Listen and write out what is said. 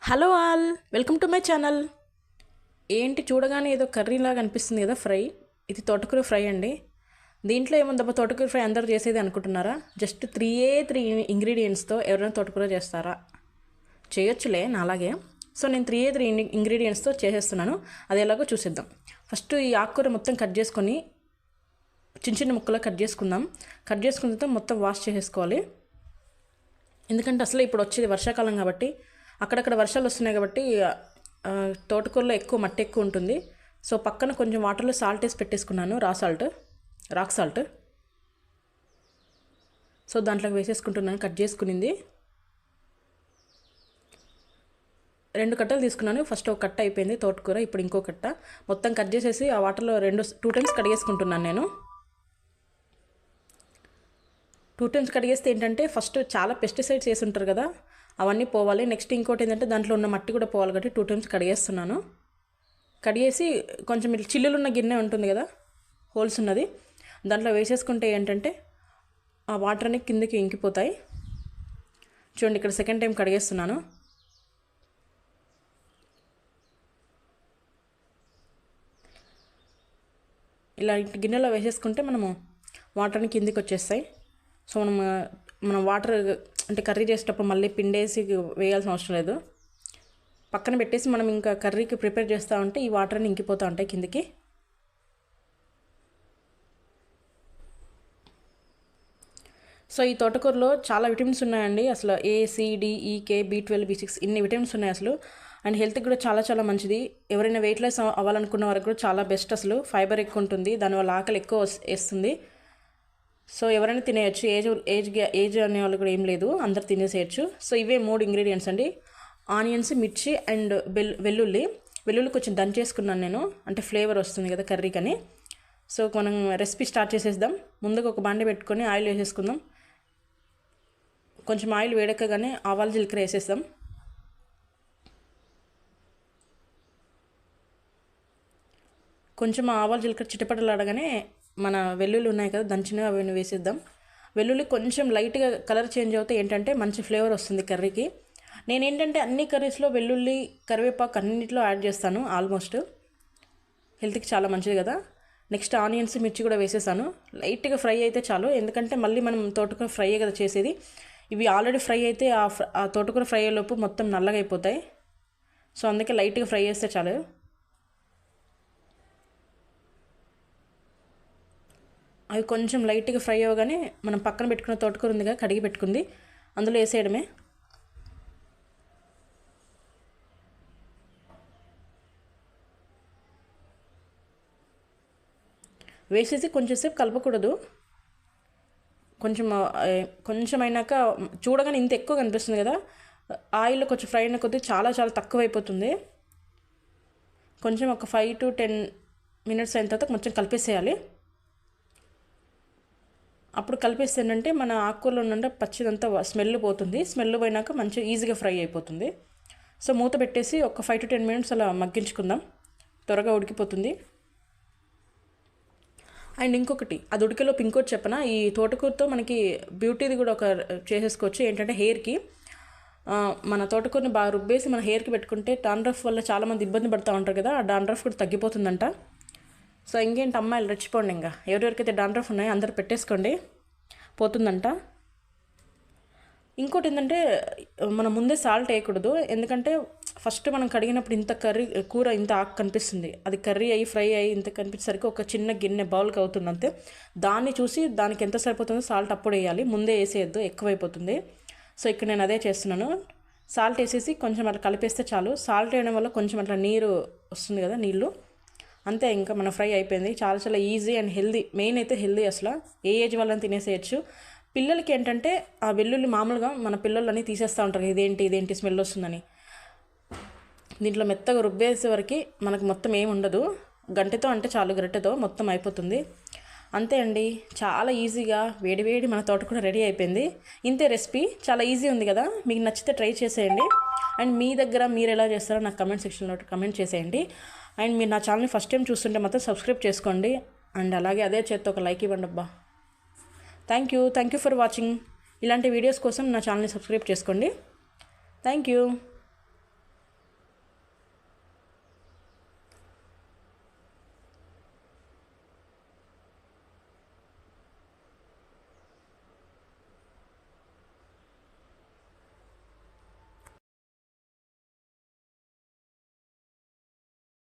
Hello all, welcome to my channel. ఏంటి చూడగానే ఏదో కర్రీ లాగా అనిపిస్తుంది కదా ఫ్రై. ఇది తోటకూర ఫ్రై అండి. దీంట్లో ఏముందబ్బా తోటకూర ఫ్రై అందరూ చేసేది అనుకుంటున్నారా? జస్ట్ త్రీ ఇంగ్రీడియంట్స్తో ఎవరైనా తోటకూర చేస్తారా? చేయొచ్చులే నాలాగే. సో నేను త్రీ ఇంగ్రీడియంట్స్తో చేసేస్తున్నాను. అది ఎలాగో చూసేద్దాం. ఫస్ట్ ఈ ఆకుకూర మొత్తం కట్ చేసుకొని చిన్న చిన్న ముక్కలు కట్ చేసుకుందాం. కట్ చేసుకున్న తర్వాత మొత్తం వాష్ చేసేసుకోవాలి. ఎందుకంటే అసలు ఇప్పుడు వచ్చేది వర్షాకాలం కాబట్టి అక్కడక్కడ వర్షాలు వస్తున్నాయి కాబట్టి తోటకూరలో ఎక్కువ మట్టి ఎక్కువ ఉంటుంది. సో పక్కన కొంచెం వాటర్లో సాల్ట్ వేసి పెట్టేసుకున్నాను, రాక్ సాల్ట్. సో దాంట్లోకి వేసేసుకుంటున్నాను కట్ చేసుకునింది. 2 కట్టలు తీసుకున్నాను. ఫస్ట్ ఒక కట్ట అయిపోయింది తోటకూర, ఇప్పుడు ఇంకో కట్ట మొత్తం కట్ చేసేసి ఆ వాటర్లో 2 టైమ్స్ కడిగేసుకుంటున్నాను నేను. 2 టైమ్స్ కడిగేస్తే ఏంటంటే ఫస్ట్ చాలా పెస్టిసైడ్స్ వేసి ఉంటారు కదా, అవన్నీ పోవాలి. నెక్స్ట్ ఇంకోటి ఏంటంటే దాంట్లో ఉన్న మట్టి కూడా పోవాలి కాబట్టి 2 టైమ్స్ కడిగేస్తున్నాను. కడిగేసి కొంచెం ఇట్లా చిల్లులు ఉన్న గిన్నె ఉంటుంది కదా, హోల్స్ ఉన్నది, దాంట్లో వేసేసుకుంటే ఏంటంటే ఆ వాటర్ అన్ని కిందకి ఇంకిపోతాయి. చూడండి ఇక్కడ సెకండ్ టైం కడిగేస్తున్నాను. ఇలా గిన్నెలో వేసేసుకుంటే మనము వాటర్ని కిందికి వచ్చేస్తాయి. సో మనం వాటర్ అంటే కర్రీ చేసేటప్పుడు మళ్ళీ పిండేసి వేయాల్సిన అవసరం లేదు. పక్కన పెట్టేసి మనం ఇంకా కర్రీకి ప్రిపేర్ చేస్తూ ఉంటే ఈ వాటర్ని ఇంకిపోతూ ఉంటాయి కిందికి. సో ఈ తోటకూరలో చాలా విటమిన్స్ ఉన్నాయండి. అసలు A, C, D, E, K, B12, B6 ఇన్ని విటమిన్స్ ఉన్నాయి అసలు. అండ్ హెల్త్కి కూడా చాలా చాలా మంచిది. ఎవరైనా వెయిట్ లాస్ అవ్వాలనుకున్న వారికి కూడా చాలా బెస్ట్. అసలు ఫైబర్ ఎక్కువ ఉంటుంది, దానివల్ల ఆకలి ఎక్కువ వేస్తుంది. సో ఎవరైనా తినేయచ్చు, ఏజ్ అనే వాళ్ళు కూడా ఏం లేదు, అందరు తినేసేయచ్చు. సో ఇవే 3 ఇంగ్రీడియంట్స్ అండి. ఆనియన్స్, మిర్చి అండ్ వెల్లుల్లి కొంచెం దంచేసుకున్నాను నేను, అంటే ఫ్లేవర్ వస్తుంది కదా కర్రీకని. సో మనం రెసిపీ స్టార్ట్ చేసేద్దాం. ముందుగా ఒక బాండీ పెట్టుకొని ఆయిల్ వేసేసుకుందాం. కొంచెం ఆయిల్ వేడెక్కగానే ఆవాలు జీలకర్ర వేసేద్దాం. కొంచెం ఆవాలు జీలకర్ర చిటపటలాడగానే మన వెల్లుల్లి ఉన్నాయి కదా దంచినవి అవన్నీ వేసేద్దాం. వెల్లుల్లి కొంచెం లైట్గా కలర్ చేంజ్ అవుతే ఏంటంటే మంచి ఫ్లేవర్ వస్తుంది కర్రీకి. నేనేంటంటే అన్ని కర్రీస్లో వెల్లుల్లి, కరివేపాకు అన్నింటిలో యాడ్ చేస్తాను ఆల్మోస్ట్. హెల్త్కి చాలా మంచిది కదా. నెక్స్ట్ ఆనియన్స్, మిర్చి కూడా వేసేసాను. లైట్గా ఫ్రై అయితే చాలు, ఎందుకంటే మళ్ళీ మనం తోటకూర ఫ్రై కదా చేసేది. ఇవి ఆల్రెడీ ఫ్రై అయితే ఆ తోటకూర ఫ్రై అయ్యేలోపు మొత్తం నల్లగా అయిపోతాయి. సో అందుకే లైట్గా ఫ్రై చేస్తే చాలు. అవి కొంచెం లైట్గా ఫ్రై అవ్వగానే మనం పక్కన పెట్టుకున్న తోటకూర ఉందిగా కడిగి పెట్టుకుంది, అందులో వేసేయడమే. వేసేసి కొంచెంసేపు కలపకూడదు. కొంచెం అయినాక చూడగానే ఇంత ఎక్కువ కనిపిస్తుంది కదా, ఆయిల్ కొంచెం ఫ్రై అయిన కొద్దీ చాలా చాలా తక్కువ అయిపోతుంది. కొంచెం ఒక 5 to 10 minutes అయిన తర్వాత కొంచెం కలిపేసేయాలి. అప్పుడు కలిపేస్తే ఏంటంటే మన ఆకుకూరలో ఉన్న పచ్చిదంతా స్మెల్ పోతుంది. స్మెల్ పోయినాక మంచిగా ఈజీగా ఫ్రై అయిపోతుంది. సో మూత పెట్టేసి ఒక 5 to 10 minutes అలా మగ్గించుకుందాం, త్వరగా ఉడికిపోతుంది. అండ్ ఇంకొకటి, అది ఉడికేలోపు ఇంకోటి చెప్పనా, ఈ తోటకూరతో మనకి బ్యూటీది కూడా ఒక చేసేసుకోవచ్చు. ఏంటంటే హెయిర్కి మన తోటకూరని బాగా రుబ్బేసి మన హెయిర్కి పెట్టుకుంటే డాండ్రఫ్ వల్ల చాలామంది ఇబ్బంది పడుతూ ఉంటారు కదా, ఆ డాండ్రఫ్ కూడా తగ్గిపోతుందంట. సో ఇంకేంటి అమ్మాయిలు రెచ్చిపోండి, ఇంకా ఎవరెవరికైతే డాండ్రఫ్ ఉన్నాయో అందరు పెట్టేసుకోండి, పోతుందంట. ఇంకోటి ఏంటంటే మనం ముందే సాల్ట్ వేయకూడదు, ఎందుకంటే ఫస్ట్ మనం కడిగినప్పుడు ఇంత కూర ఇంత ఆకు కనిపిస్తుంది, అది కర్రీ అయ్యి ఫ్రై అయ్యి ఇంత కనిపించేసరికి ఒక చిన్న గిన్నె బౌల్కి అవుతుంది అంతే. దాన్ని చూసి దానికి ఎంత సరిపోతుందో సాల్ట్ అప్పుడు వేయాలి, ముందే వేసేయద్దు, ఎక్కువైపోతుంది. సో ఇక్కడ నేను అదే చేస్తున్నాను. సాల్ట్ వేసేసి కొంచెం అట్లా కలిపేస్తే చాలు. సాల్ట్ వేయడం వల్ల కొంచెం అట్లా నీరు వస్తుంది కదా, నీళ్ళు అంతే. ఇంకా మన ఫ్రై అయిపోయింది. చాలా చాలా ఈజీ అండ్ హెల్దీ. మెయిన్ అయితే హెల్దీ, అసలు ఏ ఏజ్ వాళ్ళని తినేసేయచ్చు. పిల్లలకి ఏంటంటే ఆ వెల్లుల్లి మామూలుగా మన పిల్లలని తీసేస్తూ ఉంటారు, ఇదేంటి స్మెల్ వస్తుందని. దీంట్లో మెత్తగా రుబ్బేసే వరకు మనకు మొత్తం ఏమి ఉండదు, గంటెతో అంటే చాలు, గరిటెతో మొత్తం అయిపోతుంది. అంతే అండి, చాలా ఈజీగా వేడివేడి మన తోటకూర రెడీ అయిపోయింది. ఇంతే రెసిపీ, చాలా ఈజీ ఉంది కదా. మీకు నచ్చితే ట్రై చేసేయండి. అండ్ మీ దగ్గర మీరు ఎలా చేస్తారో నాకు కమెంట్ సెక్షన్లో కమెంట్ చేసేయండి. అండ్ మీరు నా ఛానల్ని ఫస్ట్ టైం చూస్తుంటే మాత్రం సబ్స్క్రైబ్ చేసుకోండి. అండ్ అలాగే అదే చేత్తో ఒక లైక్ ఇవ్వండి అబ్బా. Thank you for watching. ఇలాంటి వీడియోస్ కోసం నా ఛానల్ని సబ్స్క్రైబ్ చేసుకోండి. Thank you.